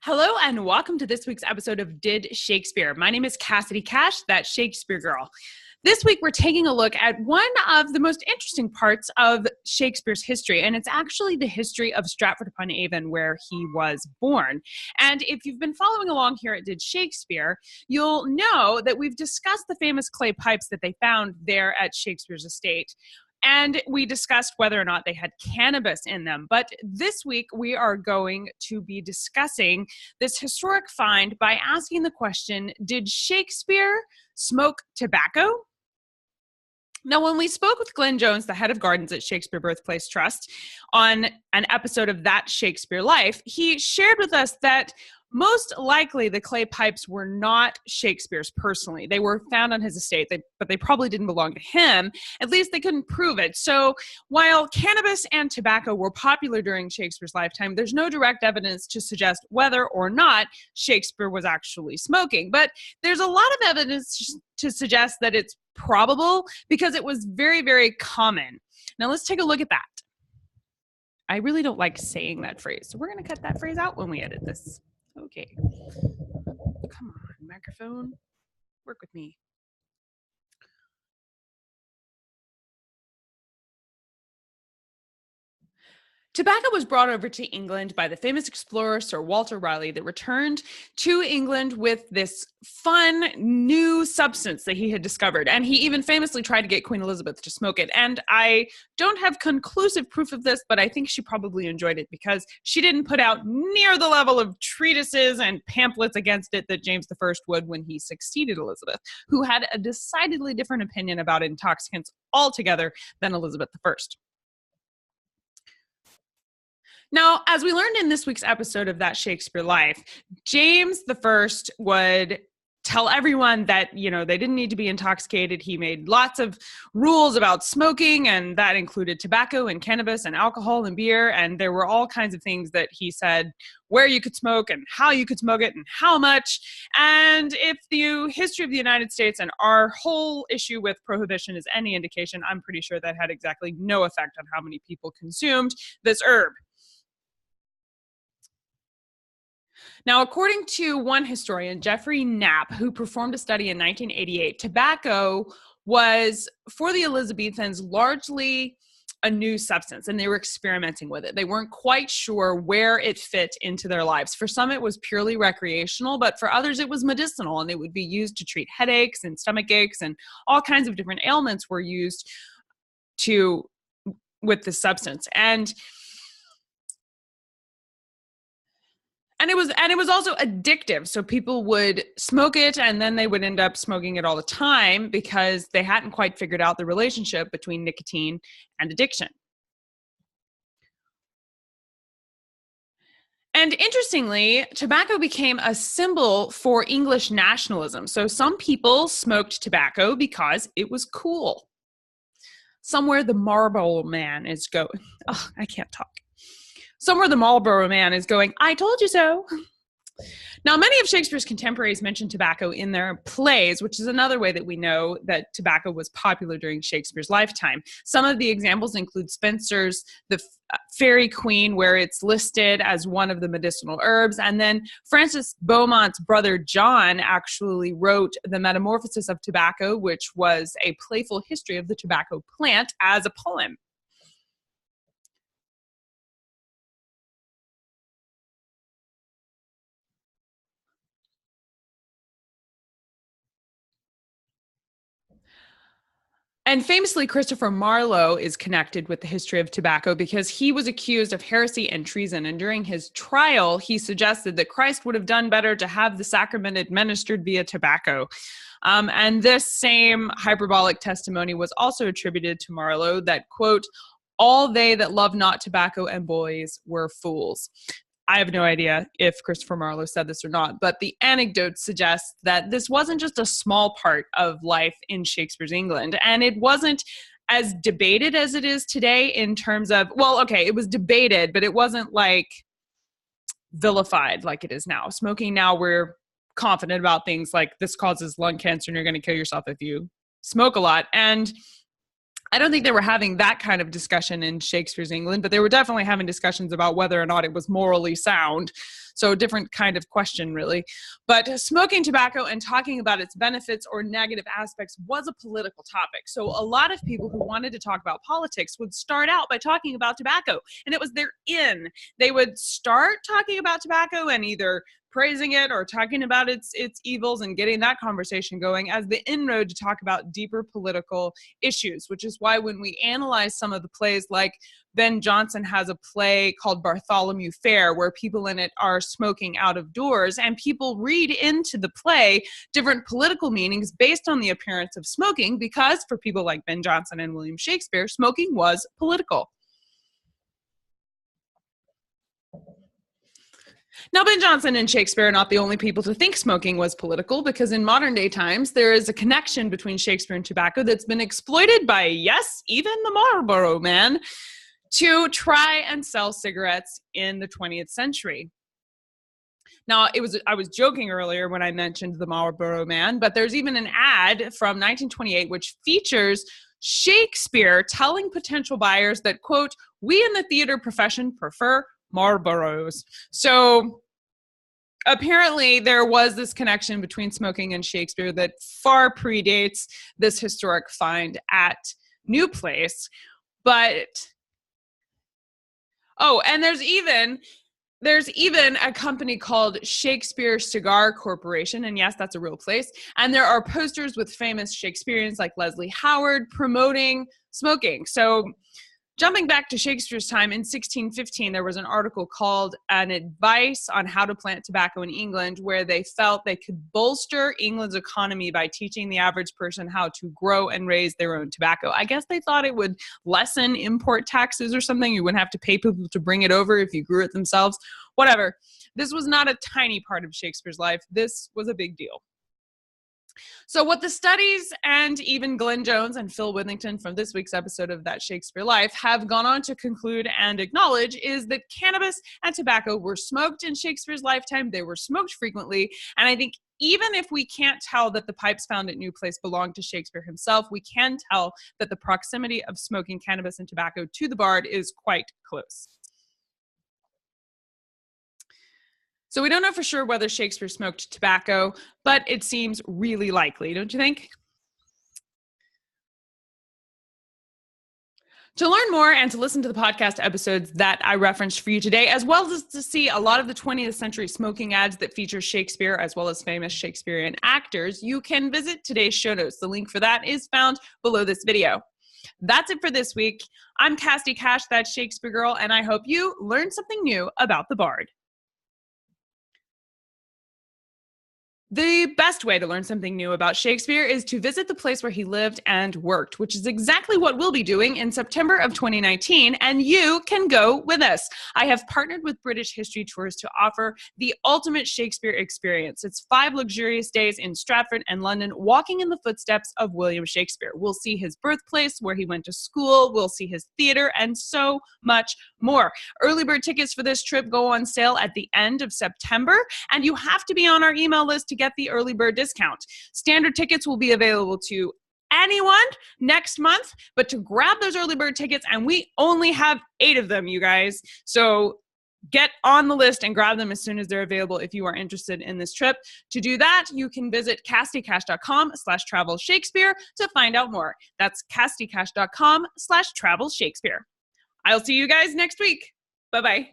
Hello and welcome to this week's episode of Did Shakespeare. My name is Cassidy Cash, that Shakespeare girl. This week we're taking a look at one of the most interesting parts of Shakespeare's history, and it's actually the history of Stratford-upon-Avon, where he was born. And if you've been following along here at Did Shakespeare, you'll know that we've discussed the famous clay pipes that they found there at Shakespeare's estate. And we discussed whether or not they had cannabis in them. But this week, we are going to be discussing this historic find by asking the question, did Shakespeare smoke tobacco? Now, when we spoke with Glenn Jones, the head of gardens at Shakespeare Birthplace Trust, on an episode of That Shakespeare Life, he shared with us that most likely the clay pipes were not Shakespeare's personally. They were found on his estate, but they probably didn't belong to him. At least they couldn't prove it. So while cannabis and tobacco were popular during Shakespeare's lifetime, there's no direct evidence to suggest whether or not Shakespeare was actually smoking. But there's a lot of evidence to suggest that it's probable because it was very, very common. Now let's take a look at that. I really don't like saying that phrase, so we're going to cut that phrase out when we edit this. Okay. Come on, microphone. Work with me. Tobacco was brought over to England by the famous explorer Sir Walter Raleigh that returned to England with this fun new substance that he had discovered. And he even famously tried to get Queen Elizabeth to smoke it. And I don't have conclusive proof of this, but I think she probably enjoyed it because she didn't put out near the level of treatises and pamphlets against it that James I would when he succeeded Elizabeth, who had a decidedly different opinion about intoxicants altogether than Elizabeth I. Now, as we learned in this week's episode of That Shakespeare Life, James I would tell everyone that, they didn't need to be intoxicated. He made lots of rules about smoking, and that included tobacco and cannabis and alcohol and beer. And there were all kinds of things that he said where you could smoke and how you could smoke it and how much. And if the history of the United States and our whole issue with prohibition is any indication, I'm pretty sure that had exactly no effect on how many people consumed this herb. Now, according to one historian, Jeffrey Knapp, who performed a study in 1988, tobacco was, for the Elizabethans, largely a new substance, and they were experimenting with it. They weren't quite sure where it fit into their lives. For some, it was purely recreational, but for others, it was medicinal, and it would be used to treat headaches and stomach aches, and all kinds of different ailments were used with this substance. And it was also addictive. So people would smoke it and then they would end up smoking it all the time because they hadn't quite figured out the relationship between nicotine and addiction. And interestingly, tobacco became a symbol for English nationalism. So some people smoked tobacco because it was cool. Somewhere the Marlboro Man is going. Oh, I can't talk. Somewhere the Marlboro Man is going, I told you so. Now, many of Shakespeare's contemporaries mention tobacco in their plays, which is another way that we know that tobacco was popular during Shakespeare's lifetime. Some of the examples include Spenser's The Fairy Queen, where it's listed as one of the medicinal herbs. And then Francis Beaumont's brother John actually wrote The Metamorphosis of Tobacco, which was a playful history of the tobacco plant as a poem. And famously, Christopher Marlowe is connected with the history of tobacco because he was accused of heresy and treason. And during his trial, he suggested that Christ would have done better to have the sacrament administered via tobacco. And this same hyperbolic testimony was also attributed to Marlowe that, quote, all they that love not tobacco and boys were fools. I have no idea if Christopher Marlowe said this or not, but the anecdote suggests that this wasn't just a small part of life in Shakespeare's England, and it wasn't as debated as it is today in terms of, well, okay, it was debated, but it wasn't like vilified like it is now. Smoking now, we're confident about things like this causes lung cancer and you're going to kill yourself if you smoke a lot. And I don't think they were having that kind of discussion in Shakespeare's England, but they were definitely having discussions about whether or not it was morally sound So a different kind of question, really. But smoking tobacco and talking about its benefits or negative aspects was a political topic. So a lot of people who wanted to talk about politics would start out by talking about tobacco, and it was their in. They would start talking about tobacco and either praising it or talking about its evils and getting that conversation going as the inroad to talk about deeper political issues, which is why when we analyze some of the plays, like Ben Jonson has a play called Bartholomew Fair, where people in it are smoking out of doors, and people read into the play different political meanings based on the appearance of smoking, because for people like Ben Jonson and William Shakespeare, smoking was political. Now, Ben Jonson and Shakespeare are not the only people to think smoking was political, because in modern day times, there is a connection between Shakespeare and tobacco that's been exploited by, yes, even the Marlboro Man, to try and sell cigarettes in the 20th century. Now, I was joking earlier when I mentioned the Marlboro Man, but there's even an ad from 1928 which features Shakespeare telling potential buyers that, quote, "We in the theater profession prefer Marlboros." So apparently there was this connection between smoking and Shakespeare that far predates this historic find at New Place. But, and there's even a company called Shakespeare Cigar Corporation, and yes, that's a real place. And there are posters with famous Shakespeareans like Leslie Howard promoting smoking. So jumping back to Shakespeare's time, in 1615, there was an article called An Advice on How to Plant Tobacco in England, where they felt they could bolster England's economy by teaching the average person how to grow and raise their own tobacco. I guess they thought it would lessen import taxes or something. You wouldn't have to pay people to bring it over if you grew it themselves. Whatever. This was not a tiny part of Shakespeare's life. This was a big deal. So what the studies and even Glenn Jones and Phil Withington from this week's episode of That Shakespeare Life have gone on to conclude and acknowledge is that cannabis and tobacco were smoked in Shakespeare's lifetime. They were smoked frequently. And I think even if we can't tell that the pipes found at New Place belonged to Shakespeare himself, we can tell that the proximity of smoking cannabis and tobacco to the bard is quite close. So we don't know for sure whether Shakespeare smoked tobacco, but it seems really likely, don't you think? To learn more and to listen to the podcast episodes that I referenced for you today, as well as to see a lot of the 20th century smoking ads that feature Shakespeare as well as famous Shakespearean actors, you can visit today's show notes. The link for that is found below this video. That's it for this week. I'm Cassidy Cash, that's Shakespeare Girl, and I hope you learned something new about the bard. The best way to learn something new about Shakespeare is to visit the place where he lived and worked, which is exactly what we'll be doing in September of 2019, and you can go with us. I have partnered with British History Tours to offer the ultimate Shakespeare experience. It's 5 luxurious days in Stratford and London, walking in the footsteps of William Shakespeare. We'll see his birthplace, where he went to school, we'll see his theater, and so much more. Early bird tickets for this trip go on sale at the end of September, and you have to be on our email list to get the early bird discount. Standard tickets will be available to anyone next month, but to grab those early bird tickets, and we only have 8 of them, you guys. So get on the list and grab them as soon as they're available if you are interested in this trip. To do that, you can visit cassidycash.com/travel Shakespeare to find out more. That's cassidycash.com/travel Shakespeare. I'll see you guys next week. Bye-bye.